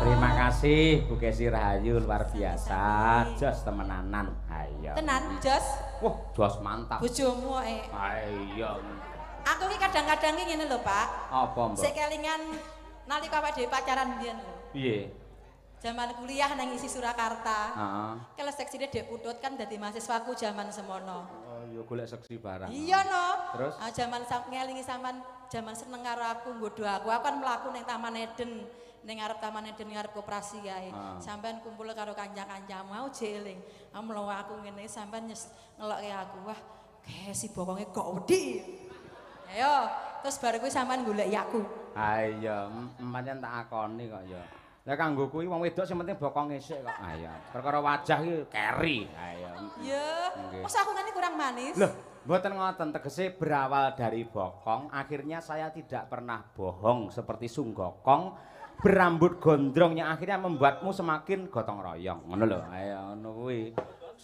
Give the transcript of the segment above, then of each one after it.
Terima kasih Bu Kesi Rahayu luar biasa. Jos temenanan. Ayo. Tenan, Jos. Wah, jos mantap. Bojomu Ayo. Aku ki kadang-kadang ki ngene lho, Pak. Apa, Mbak? Sik kelingan nalika awake dhewe pacaran mbiyen lho. Piye? Zaman kuliah nang isi Surakarta. Heeh. Kalau seksine Dek Putut kan dadi mahasiswaku zaman semono. Oh, yo golek seksi barang. Iya no. Terus? Zaman ngelingi sampean zaman seneng karo aku nggodho aku. Aku kan mlaku ning Taman Eden. Ning ngarep Taman Eden ngarep koperasi kae. Sampean kumpul karo kanca-kancamu mau jeling. Amlo aku ngene sampean ngelokke aku. Wah, si bokonge kok wedi. Ayo, terus baru kuwi sampean goleki aku. Ayo, pancen tak akoni kok ya. Lah kanggo kuwi wong wedok sing penting bokonge sik kok. Ayo. Perkara wajah iki keri. Ayo. Ya, masa aku ngene kurang manis? Loh, mboten ngoten tegese berawal dari bokong, akhirnya saya tidak pernah bohong seperti sunggokong, berambut gondrong yang akhirnya membuatmu semakin gotong royong. Ngono lho. Ayo ngono kuwi.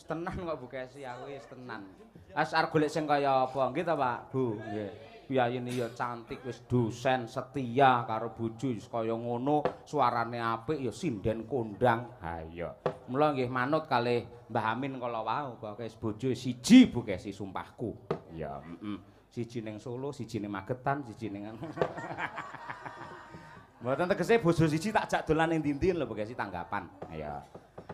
Tenan kok Bu Kesi aku wis tenan. As arep golek sing kaya apa? Nggih ta, Pak? Bu, nggih. Piyayine ya cantik wis dosen setia karo bojo wis kaya ngono, suarane apik ya sinden kondang. Ha iya. Mula nggih manut kalih Mbah Amin kala wau pokoke bojo siji Bu Kesi sumpahku. Ya, Siji ning Solo, siji ning Magetan, siji ning Mboten tegese bojo siji tak jak dolan ning ndi-ndi lho Bu Kesi tanggapan. Ayo.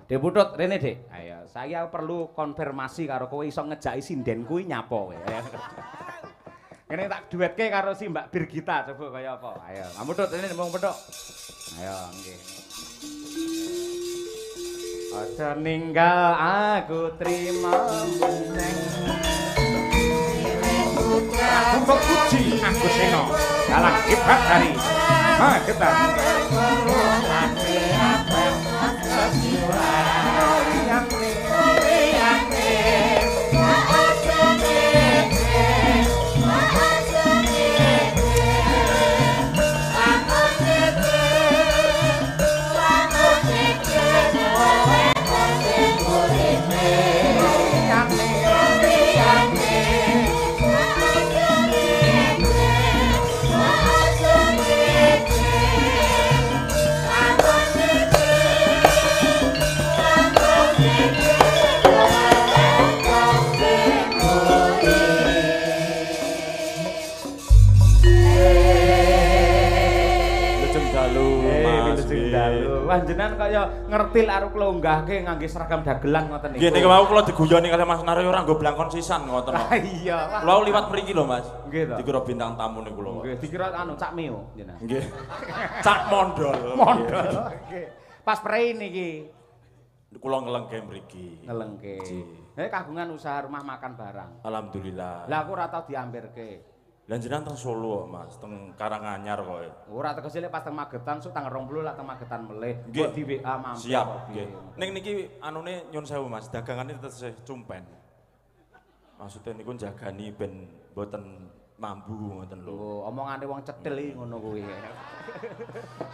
Dek Putut rene, Dek. Ayo, saya perlu konfirmasi karo kowe iso ngejaki sinden kuwi nyapa kowe. Kene tak duetke karo si Mbak Birgita coba kaya apa. Ayo, Putut ini nembung Putut. Ayo, nggih. Aja ninggal aku trima meneng. Untuk puji aku seno. Dalam kibat dari Magetan. Panjenengan kaya ngerti arep klonggahke ngangge seragam dagelan ngoten niku. Nggih niku wau kula diguyoni kalih Mas Naryo ora nggo blangkon sisan ngoten. Iya. Kula liwat mriki lho Mas. Nggih to. Dikira bintang tamu niku lho. Nggih, dikira anu Cak Mio jenengan. Nggih. Cak mondol. Mondol. Nggih. Pas prei niki. Kula ngelengke mriki. Ngelengke. Kagungan usaha rumah makan barang. Alhamdulillah. Lah aku ora tau diambirke. Lah jenengan teng Solo Mas, teng Karanganyar kok. Ora tegese lek pas teng Magetan sok tanggal 20 lah teng Magetan melih. Nggih. Di WA mampir. Siap, nggih. Ning niki anune nyun sewu Mas, dagangane tetep cumpen. Maksudnya niku jagani ben mboten mambu ngoten lho. Oh, omongane wong cetil iki ngono kuwi.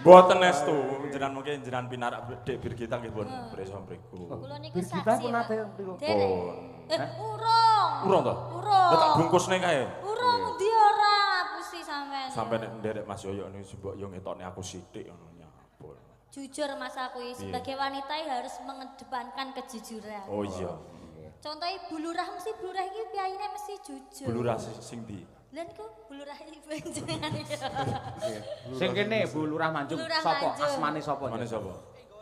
Mboten estu, jenengan mungkin jenengan pinarak Dek Birgita nggih pun preso mriku. Kula niku Birgita saksi. pun nate mriku. Urung. Urung to? Urung. Lah tak bungkusne kae. Urung ndi ora ngapusi sampean. Sampai nek nderek Mas Yoyo niku mbok yo ngetokne aku sithik ngono nyapun. Jujur Mas aku sebagai wanita harus mengedepankan kejujuran. Oh iya. Contohnya bulurah mesti bulurah iki piyayine mesti jujur. Bulurah sing ndi? Lah niku bulurah ibu jenengan iki. Sing kene Bu Lurah Manjung sapa? Asmane sapa? Asmane sapa?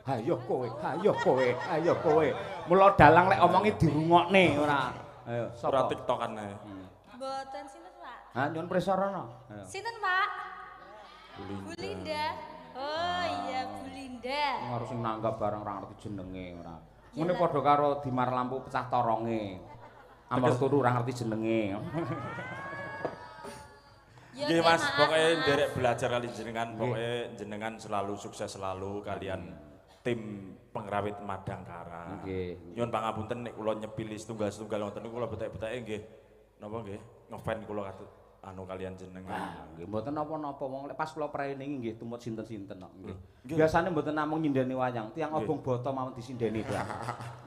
Hayo kowe, hayo kowe, hayo kowe. Mula dalang lek omongi dirungokne ora. Ayo, Ora sapa? tiktokan ae. Mboten sinten, Pak? Ha, nyun presarana. Ayo. Sinten, Pak? Bu Linda. Oh iya, Bu Linda. Harus sing nanggap barang ora ngerti jenenge ora. Ngene padha karo Dimar lampu pecah toronge. Amar turu ora ngerti jenenge. Nggih Mas, pokoknya nderek belajar kali jenengan, pokoknya jenengan selalu sukses selalu kalian tim pengrawit Madangkara. Nggih. Nyuwun pangapunten nek kula nyepili setunggal-setunggal wonten niku kula betek-beteke nggih. Napa nggih? Ngefan kula katut anu kalian jenengan. Nggih, mboten napa-napa wong lek pas kula praining nggih tumut sinten-sinten kok nggih. Biasane mboten namung nyindeni wayang, tiyang obong boto mawon disindeni to.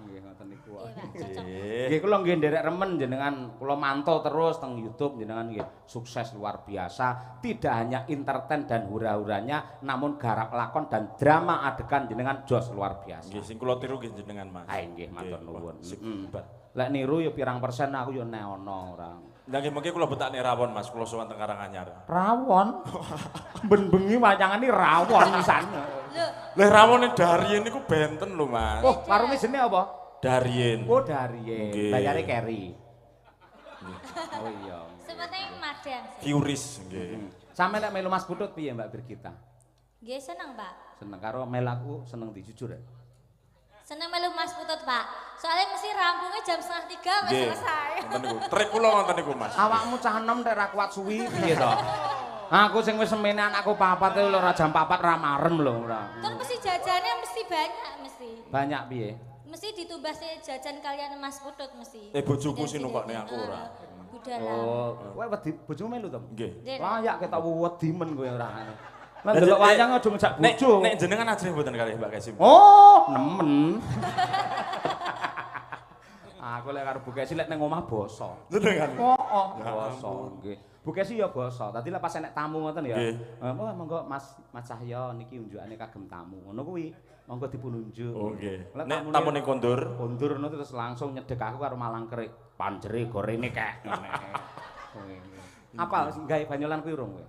Nggih, ngoten niku. Pak, cocok. Nggih kula nggih nderek remen jenengan kula mantau terus teng YouTube jenengan nggih sukses luar biasa. Tidak hanya entertain dan hura-huranya namun garap lakon dan drama adegan jenengan jos luar biasa. Nggih sing kula tiru nggih jenengan Mas. Ha nggih matur nuwun. Hebat. Lek niru ya pirang persen aku ya neono ora. Lah nggih mengki kula betakne rawon Mas, kula sowan teng Karanganyar. Rawon. Ben bengi wayangane rawon pisan. Lho, Lah rawone Darien niku benten lho Mas. Oh, warunge jenenge apa? Darien. Oh, Darien. Nggih. Bayare keri. Oh iya. sepertinya madang. Furis nggih. Sampe nek melu Mas Putut piye Mbak Birgita? Nggih seneng, Pak. Seneng karo melaku seneng dijujur ya? Seneng melu Mas Putut, Pak. Soalnya mesti rampungnya jam 2:30 wis Nggih. selesai. Ngoten niku. Trik kula ngoten niku Mas. Awakmu cah enom nek ra kuat suwi piye to? Aku sing wis semene anakku 4 lho ora jam 4 ra marem lho ora. Terus mesti jajannya mesti banyak mesti. Banyak piye? Mesti ditumbasnya jajan kalian Mas Putut mesti. Bojoku sing numpakne aku ora. Budalang. Oh, kowe wedi bojomu melu to? Nggih. Layak ketok wedi men kowe ora. Lah delok wayang aja ngejak bojo. Nek jenengan ajrih mboten kalih Mbak Kasim. Oh, nemen. Aku lek karo Bu Kesi lek ning omah basa. Jenengan. Oh, basa nggih. Bu Kesi ya basa. Dadi lek pas enek tamu ngoten ya. Nggih. Oh, monggo Mas Cahya niki unjukane kagem tamu. Ngono kuwi. Monggo dipununjuk. Oh nggih. Lek Nek tamune kondur, kondur ngono terus langsung nyedek aku karo malang kerik. Panjere gorene kek. Apal gawe banyolan kuwi urung kowe?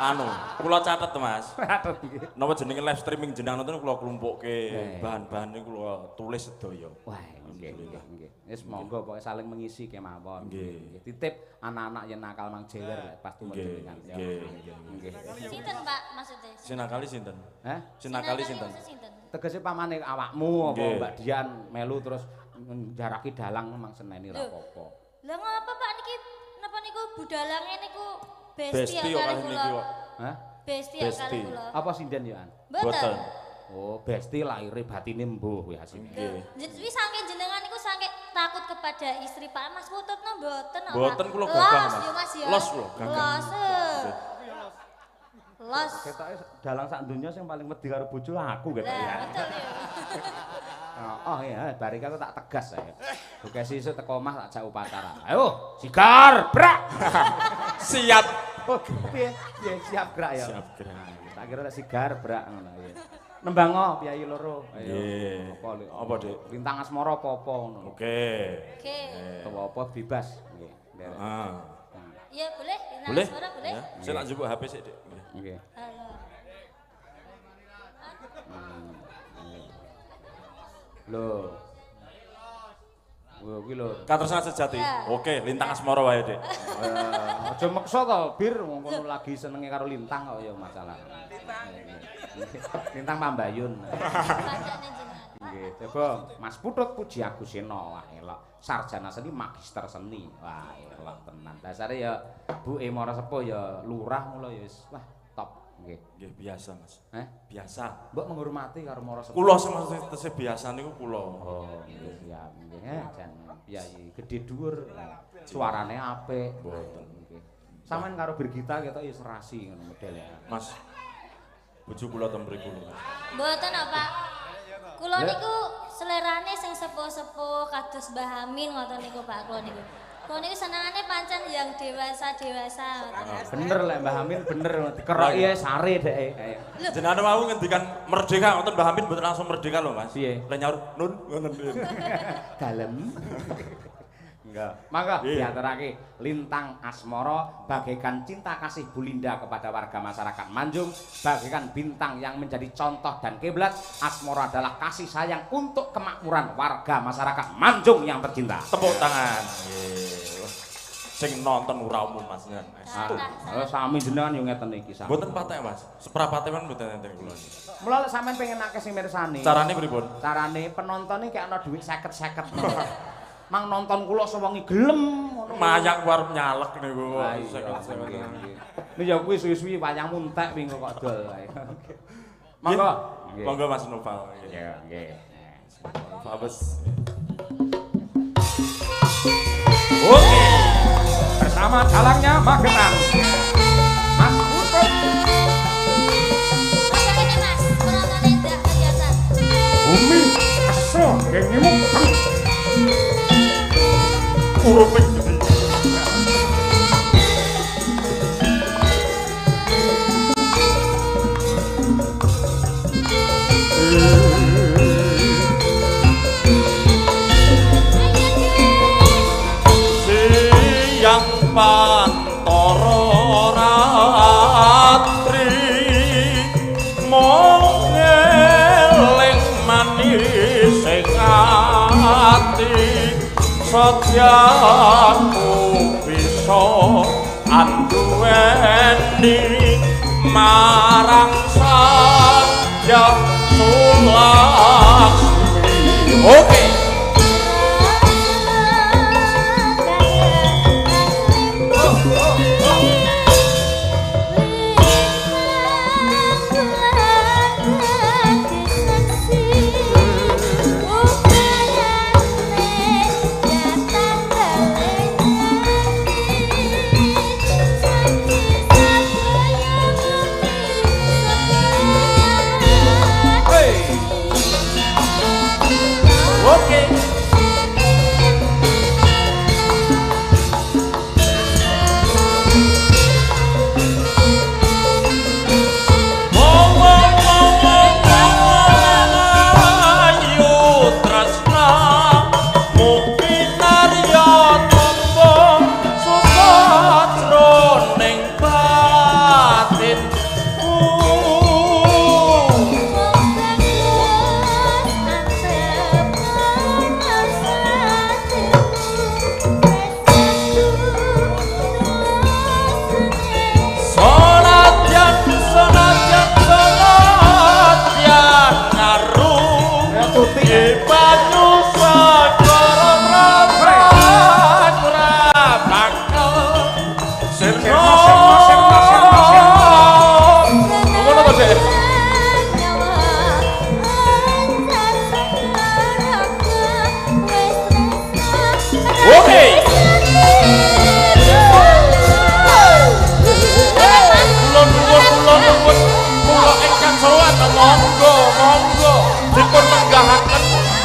anu, kula catet Mas. Aduh nggih. Napa jenenge live streaming jenengan nonton kula klumpukke bahan-bahan niku kula tulis sedaya. Wah, nggih nggih. Wis monggo pokoke saling mengisi kemawon. Nggih. Titip anak-anak yen nakal mang jewer pas tumut jenengan. Ya. Nggih. Sinten, Pak, maksudnya? Sinakali sinten? Hah? Sinakali sinten? maksud sinten? Tegese pamane awakmu apa Nggih. Mbak Dian melu terus njaraki dalang mang seneni ra Loh. apa-apa. Lah ngapa Pak niki napa niku budalange niku Besti besti kok kali kalih kula. niki kok. Hah? Besti Besti. kali kula. Apa sinden ya? An? Mboten. Oh, besti lahire batine mbuh kuwi asine. Nggih. Jadi saking jenengan niku saking takut kepada istri Pak Mas Putut no mboten apa? Mboten kula gagah, Mas. Los, yo Mas ya. Los kula, gagah. Los. Los. Ketoke dalang sak donya sing paling wedi karo bojo aku ketoke. Lah, betul ya. Oh iya, bareng aku tak tegas saya. Bukan sesuk teko omah tak jak upacara. Ayo, sigar, brak. Siap. Oh, piye? Piye siap gerak ya? Siap gerak. Tak kira tak sigar, brak ngono ya. Nembango piyai loro. Nggih. Apa, Dik? Lintang asmara apa-apa ngono. Oke. Oke. Utawa apa bebas nggih. Nderek. Ah. Iya boleh, Boleh? suara boleh. Ya. Saya nak jupuk HP sik, Dik. Nggih. Nggih. Halo. Lho. Kuwi lho. Katresnan sejati. Oke, lintang asmara wae, Dik. Aja meksa to, Bir, wong kono lagi senenge karo lintang kok ya masalah. Lintang Pambayun. Kancane jenengan. Nggih, coba Mas Putut Puji Agustina. Wah, elok. Sarjana seni, magister seni. Wah, elok tenan. Dasare ya buke Mara Sepuh ya lurah mula ya wis wah top nggih. Nggih, biasa, Mas. Biasa. Mbok menghormati karo Mara Sepuh. Kula sing maksudnya biasa niku kula. Oh, nggih siap nggih. Jan piyai gedhe dhuwur. Suarane apik. Mboten. Nggih. Sampeyan karo Birgita ketok ya serasi ngono modele. Mas. Bojo kula ten mriku. Mboten apa? Kula niku selerane sing sepuh-sepuh kados Mbah Amin ngoten niku Pak kula niku. Kula niku senengane pancen yang dewasa-dewasa ngoten. Bener lek Mbah Amin bener dikeroki sare deke. Jenengan wau ngendikan merdeka ngoten Mbah Amin mboten langsung merdeka lho Mas. Piye? Lah nyaur nun ngoten piye. Dalem. Enggak. Mangga diaturake Lintang Asmara bagaikan cinta kasih Bulinda kepada warga masyarakat Manjung, bagaikan bintang yang menjadi contoh dan kiblat. Asmara adalah kasih sayang untuk kemakmuran warga masyarakat Manjung yang tercinta. Tepuk tangan. Nggih. Sing nonton ora umum Mas. Sami jenengan yo ngeten iki sami. Mboten patek Mas. Seprapate men mboten enten kula. Mula lek sampean pengen akeh sing mirsani. Carane pripun? Carane penontonnya kayak ana duit 50-50. Mang nonton kula sewengi gelem ngono. Mayak warep nyalek niku kok. Ini ya kuwi suwi-suwi wayangmu entek wingi kok dol. Monggo. Monggo Mas Noval. Ya, nggih. Fabes. Oke. Bersama dalangnya Magetan. Mas Putut. Mas ini Mas, penontonnya ndak kelihatan. Bumi Keso. gengimu. Uruping siang pantoro ratri mong eling manis sing ati sadyaku bisa anduweni marang sadya Sulaksmi. Oke.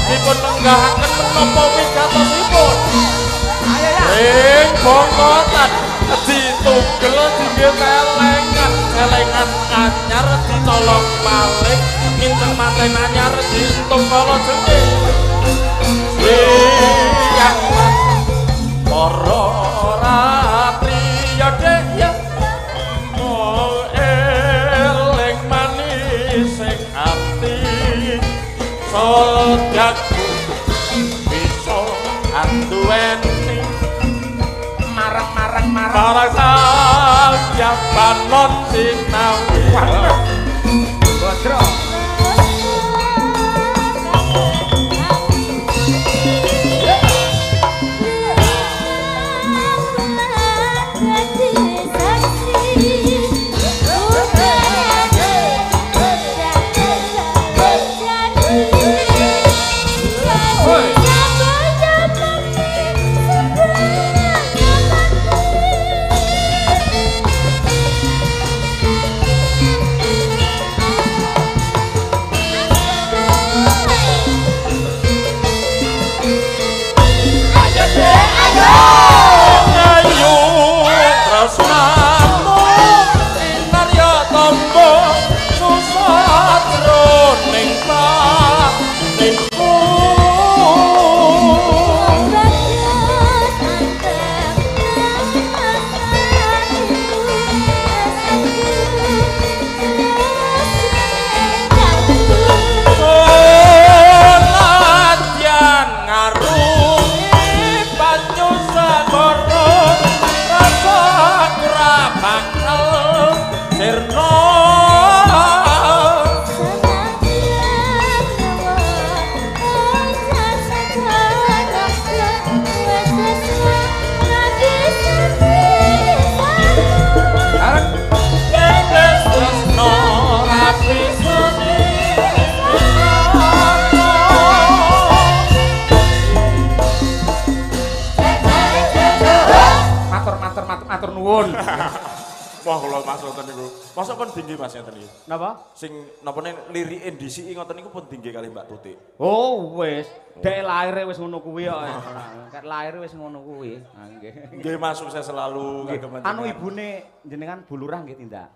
Dipun lenggahaken menapa wigatosipun. Ring bongotan ditugel dinggo kelengan anyar ditolong malih nginten manten anyar ditungkala jengking. Yang para ratri ya dek ya eling manis sing ati sadyaku bisa anduweni marang sadya panon sinawi. Bodro Wah, kalau Mas ngoten niku. Masa pun tinggi Mas ngoten niku. Napa? Sing napane lirike ndisiki ngoten niku pun tinggi kali Mbak Tutik. Oh, wis. Dek lahire wis ngono kuwi kok. Kat lahire wis ngono kuwi. Ha nggih. Nggih Mas sukses selalu Nggih. kagem Anu ibune jenengan Bu Lurah nggih tindak.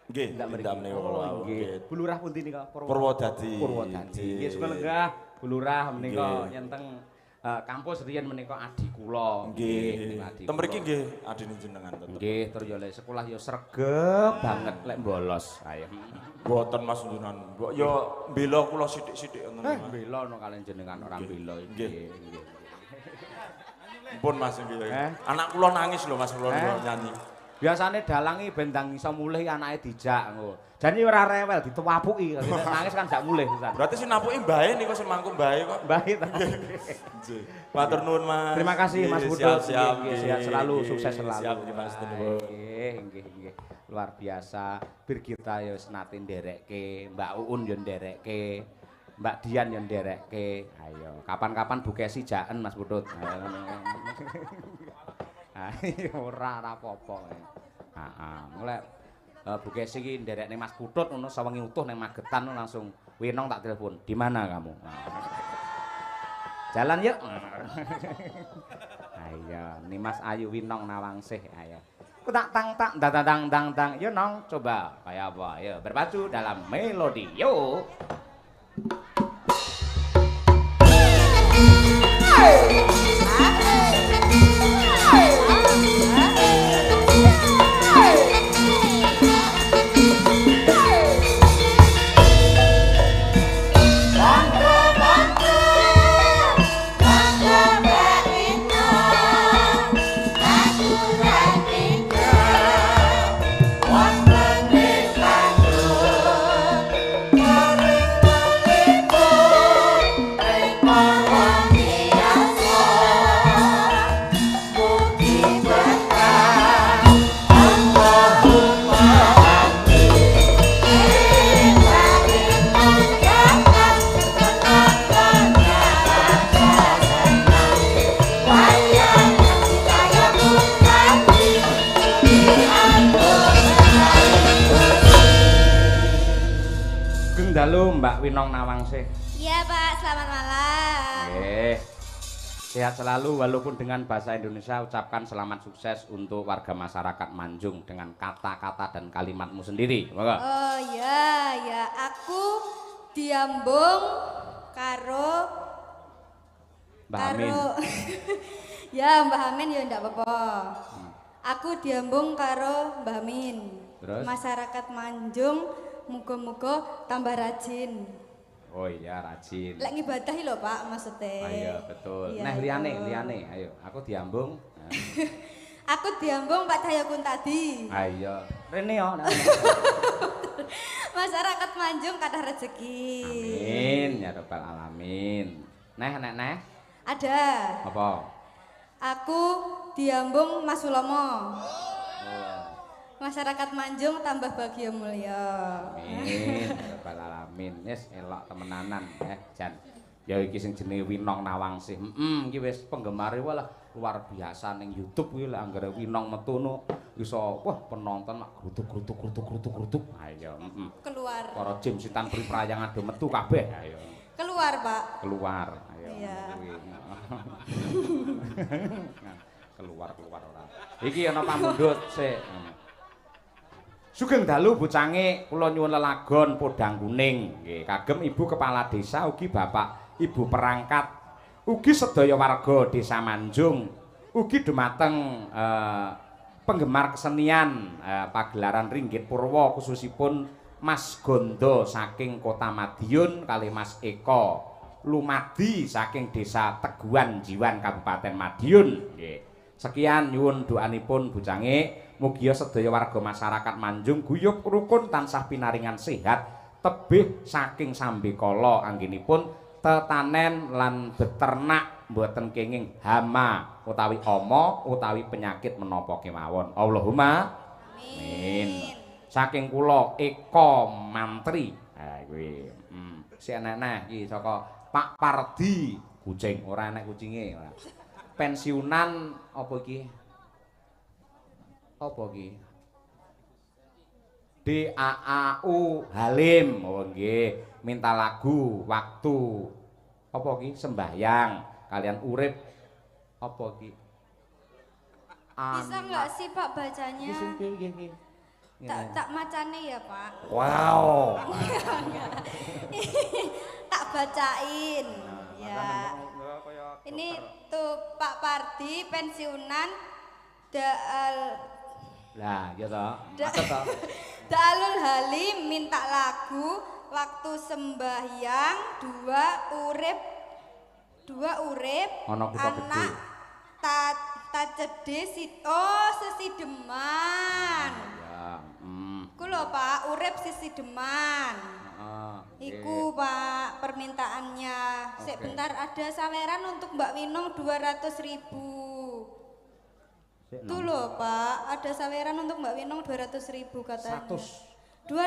Nggih, Tindak tindak menika kula. Oh, nggih. Bu Lurah pundi nika? Purwodadi. Purwodadi. Nggih, suka lenggah Bu Lurah menika nyenteng kampus riyen menika adi kula. Nggih. adi Tem mriki kula. nggih adine jenengan tetep. Nggih, tur yo lek sekolah yo sregep banget lek bolos. Ayo. Mboten Mas jenengan. Mbok yo mbela kula sithik-sithik ngoten. Mas. Bela no kalian jenengan ora bela iki. Nggih. Nggih. Pun Mas nggih. Anak kula nangis lho Mas kula niku nyanyi. Biasane dalangi ben ndang iso mulih anake dijak ngono. Jane ora rewel dituwapuki, nek nangis kan gak mulih pisan. Berarti sinapuki mbae niku semangku mbae kok. Baik ta. Nggih. Matur nuwun Mas. Terima kasih Mas Nggih, Budut. Siap, Nggih, sehat selalu, nggih, sukses selalu. Siap nggih Mas nuwun. Nggih. Luar biasa. Birgita yo senate nderekke, Mbak Uun yo nderekke, Mbak Dian yo nderekke. Ayo, kapan-kapan Bu Kesi jaken Mas Budut. Ayo ora apa-apa. Heeh, mulai Bu Kesi iki nderekne Mas Putut ngono sawengi utuh ning Magetan langsung Winong tak telepon. Di mana kamu? Jalan yuk. Ayo, nih Mas Ayu Winong Nawangsih, ayo. Tak dang. Yo nong, coba kayak apa? Ayo berpacu dalam melodi. Yo. Dalu Mbak Winong Nawangsih. Iya Pak, selamat malam. Nggih. Sehat selalu walaupun dengan bahasa Indonesia ucapkan selamat sukses untuk warga masyarakat Manjung dengan kata-kata dan kalimatmu sendiri. Monggo. Oh iya, ya aku diambung karo Mbak Amin. Ya Mbah Amin ya ndak apa-apa. Aku diambung karo Mbah Amin. Terus? Masyarakat Manjung muga-muga tambah rajin. Oh iya rajin. Lek ngibadah lho Pak maksudnya. Ayo betul. Iya, Nah iya. liane, ayo aku diambung. Nah. Aku diambung Pak Dayakun tadi. Ayo, rene yo. Masyarakat Manjung kathah rezeki. Amin ya rabbal alamin. Neh. Ada. Apa? Aku diambung Mas Sulomo. Masyarakat Manjung tambah bahagia mulia. Amin ya rabbal alamin. Yes, elok temenanan Jan. Ya iki sing jenenge Winong Nawangsih. Iki wis penggemare walah luar biasa ning YouTube kuwi lek anggere Winong metu no iso wah penonton mak grutuk. Ayo, Keluar. Para jim sitan priprayangan do metu kabeh. Ayo. Keluar, Pak. Keluar. Ayo. Iya. Keluar ora. Iki ana pamundhut sik. Sugeng dalu bocange kula nyuwun lelagon podang kuning nggih kagem Ibu Kepala Desa ugi Bapak Ibu Perangkat ugi sedaya warga Desa Manjung ugi dumateng penggemar kesenian pagelaran Ringgit Purwa khususipun Mas Gondo saking Kota Madiun kali Mas Eko Lumadi saking Desa Teguan Jiwan Kabupaten Madiun nggih. Sekian nyuwun doanipun bocange mugi sedaya warga masyarakat Manjung guyub rukun tansah pinaringan sehat tebih saking sambekala anggenipun tetanen lan beternak mboten kenging hama utawi ama utawi penyakit menapa kemawon. Allahumma amin. Saking kula Eko Mantri. Ha kuwi. Si enek iki saka Pak Pardi kucing ora enek kucinge. Pensiunan apa iki? Apa iki? DAAU Halim. Oh nggih, minta lagu waktu apa ki sembahyang kalian urip apa ki? Bisa nggak sih Pak bacanya? Tak macane ya Pak. Wow. Tak bacain. Ya. Ini tuh Pak Pardi pensiunan Daal. Lah, ya toh. Maksud toh. Daalul Halim minta lagu waktu sembahyang dua urip Ana kutha anak ta cedhe sesideman. Ya, Ku lho Pak, urip sesideman. Iku Pak permintaannya. Sik bentar ada saweran untuk Mbak Winong 200.000. Tuh lho Pak, ada saweran untuk Mbak Winong 200.000 katanya. 100. 200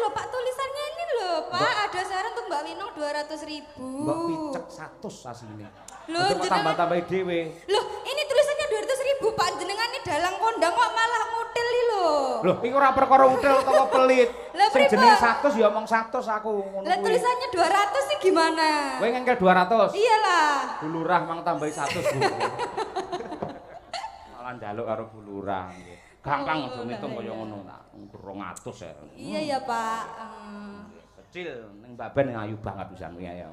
loh Pak tulisannya ini loh Pak, ada saran untuk Mbak Winong 200.000. Mbak picek 100 asline. Loh, Untuk tambah-tambahi dhewe. Loh, ini tulisannya 200.000 Pak, jenengan ini dalang kondang kok malah ngutil iki lho. Loh, iku ora perkara udel utawa pelit. Lah, Sing pripun? jenenge 100 ya omong 100 aku ngono Lah kuwi. tulisannya 200 sih gimana? Kowe ngengkel 200. Iyalah. Bu Lurah mang tambahi 100, Bu. Malah njaluk karo Bu Lurah nggih. Gampang aja ngitung kaya ngono tak 200 ya. Iya ya Pak. Kecil ning Mbak Ben ayu banget pisan ya.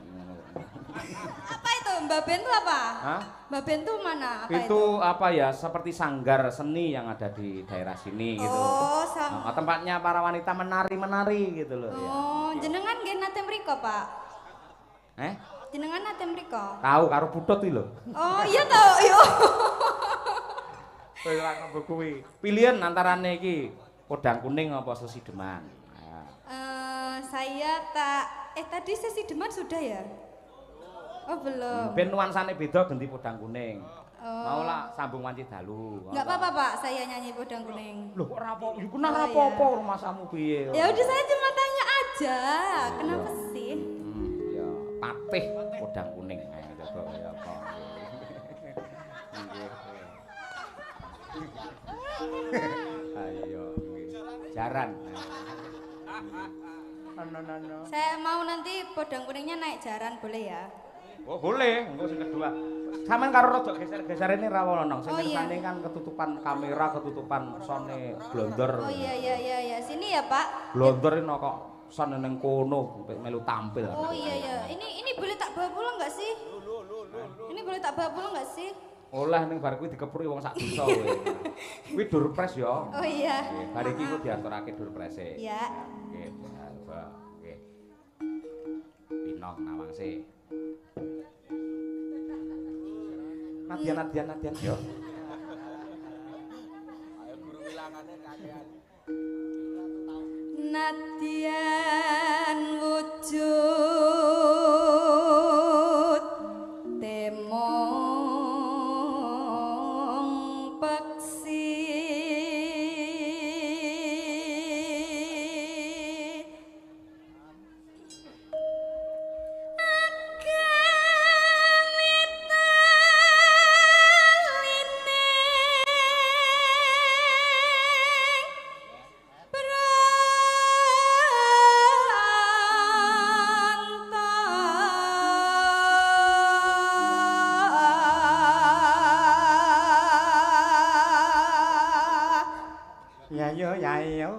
Apa itu Mbak Ben itu apa? Hah? Mbak Ben itu mana? Apa Itu apa ya, seperti sanggar seni yang ada di daerah sini gitu. Oh, Tempatnya para wanita menari-menari gitu loh ya. Oh, jenengan nggih nate mriko, Pak? Jenengan nate mriko? Tahu karo Putut iki lho. Oh, iya toh, yo. Kowe ora ngono kuwi. Pilihan antarane iki kodang kuning apa sesideman. Saya tadi sesideman sudah ya? Oh, belum. Ben nuansane beda ganti podang kuning. Mau lah sambung wanci dalu. Enggak apa-apa, Pak, saya nyanyi podang kuning. Loh kok ora apa-apa? Iku ora apa-apa rumasamu piye. Ya udah saya cuma tanya aja. Kenapa sih? Ya, patih podang kuning. Coba ya apa. Ayo, jaran. No. Saya mau nanti podang kuningnya naik jaran, boleh ya? Oh boleh, engko sing kedua. Sampeyan karo rada geser-geser ini ra ono. Sing kersane kan ketutupan kamera, ketutupan sone blonder. Oh iya. Sini ya, Pak. Blonder ini kok sone ning kono melu tampil. Oh iya. Ini boleh tak bawa pulang enggak sih? Ini boleh tak bawa pulang enggak sih? Oleh ning bar kuwi dikepruki wong sak desa kowe. Kuwi durpres ya. Oh iya. Nggih, bar iki ku diaturake durprese. Iya. Nggih, coba. Nggih. Pinong nawangse. Nadian yo. Ayo guru wilangane kakean. Nadian wujud temong peksi Yayo. Yayo.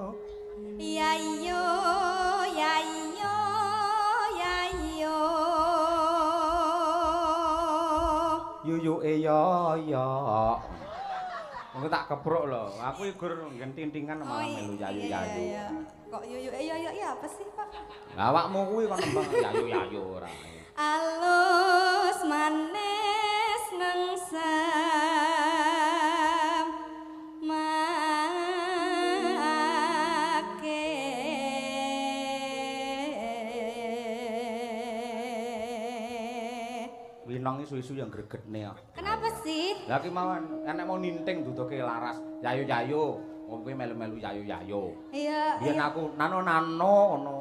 Yuyuke yo. Engko tak kepruk lho. Aku iki gur ngentintingan malah melu yayu-yayu. Iya. Kok yuyu ya apa sih, Pak? Lah awakmu kuwi kon nembang yayu-yayu ora. Alus manis nengsam make Winong iki suwi-suwi yang gregetne kok. Kenapa sih? Lah ki mawon enek mau ninting duduke laras yayu-yayu. Wong kuwi melu-melu yayu-yayu. Iya. Biyen aku nano-nano ngono.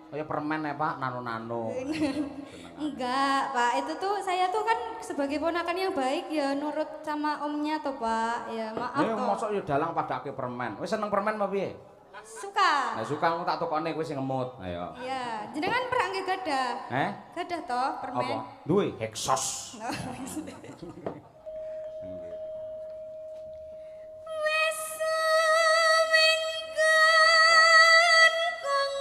Kaya permen ya, Pak, nano-nano. Enggak, Pak. Itu tuh saya tuh kan sebagai ponakan yang baik ya nurut sama omnya tuh, Pak. Ya, maaf Ya toh. mosok ya dalang padake permen. Wis seneng permen apa piye? Suka. Nah, suka aku tak tukone kowe sing ngemut. Ayo. Iya, jenengan pernah nggih gadah? Gadah toh permen. Apa? Duwe Heksos. Wis minggon kong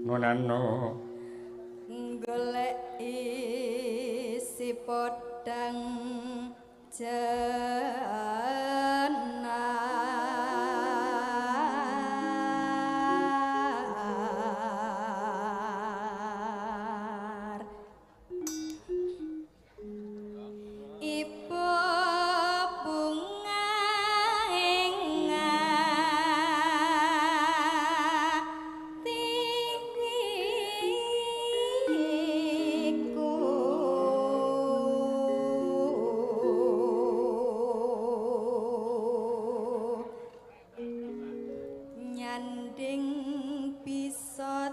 ngonano golek isi podang jenar ibu bunga nyanding bisa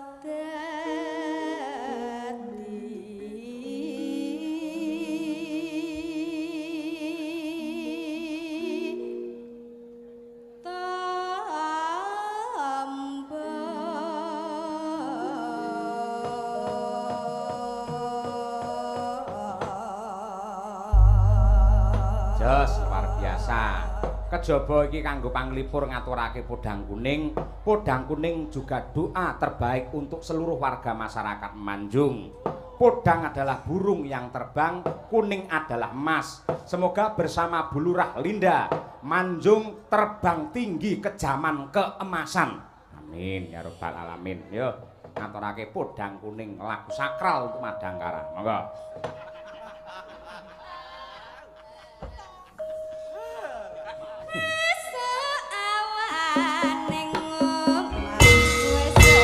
Jos luar biasa. Kejaba iki kanggo panglipur ngaturake podang kuning. Podang kuning juga doa terbaik untuk seluruh warga masyarakat Manjung. Podang adalah burung yang terbang, kuning adalah emas. Semoga bersama Bu Lurah Linda Manjung terbang tinggi ke zaman keemasan. Amin ya rabbal alamin. Yo ngaturake podang kuning lagu sakral untuk Madangkara. Monggo. Golek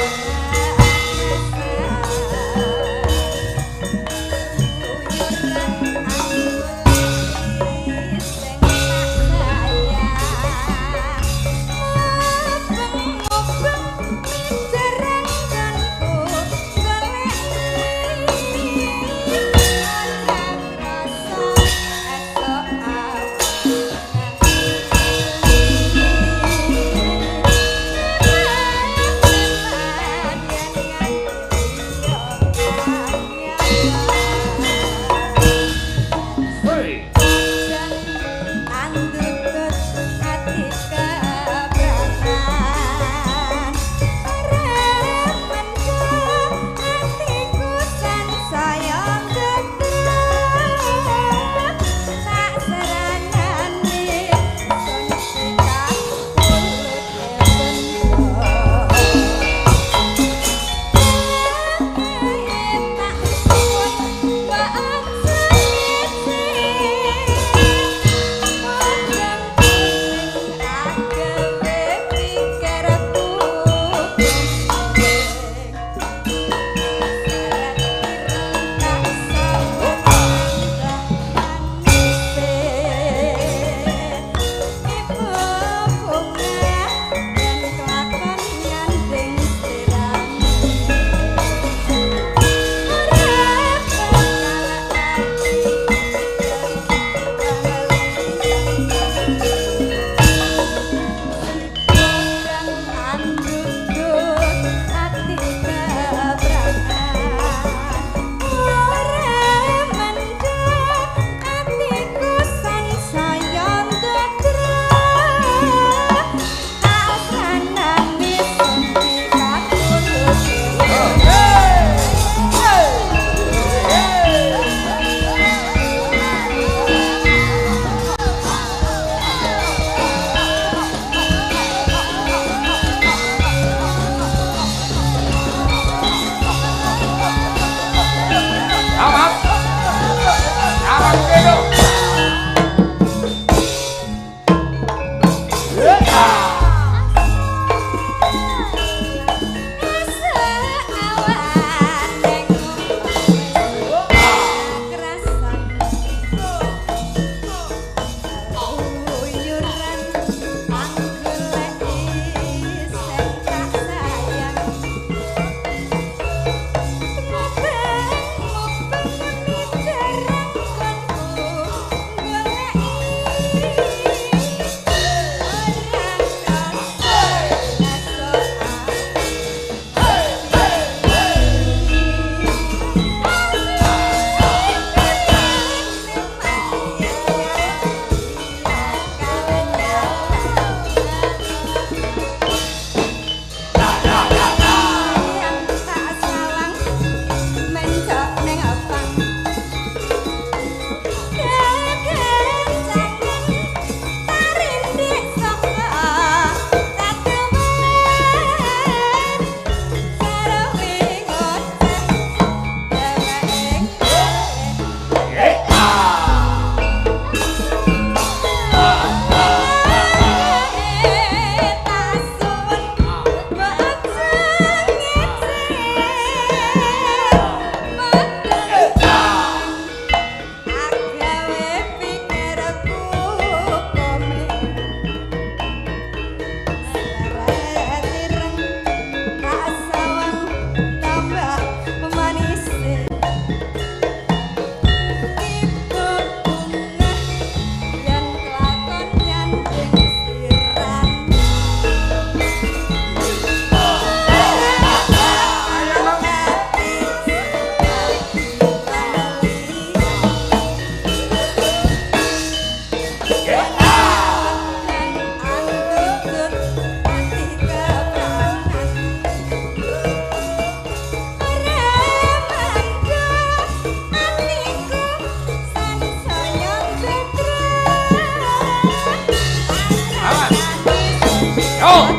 Yo.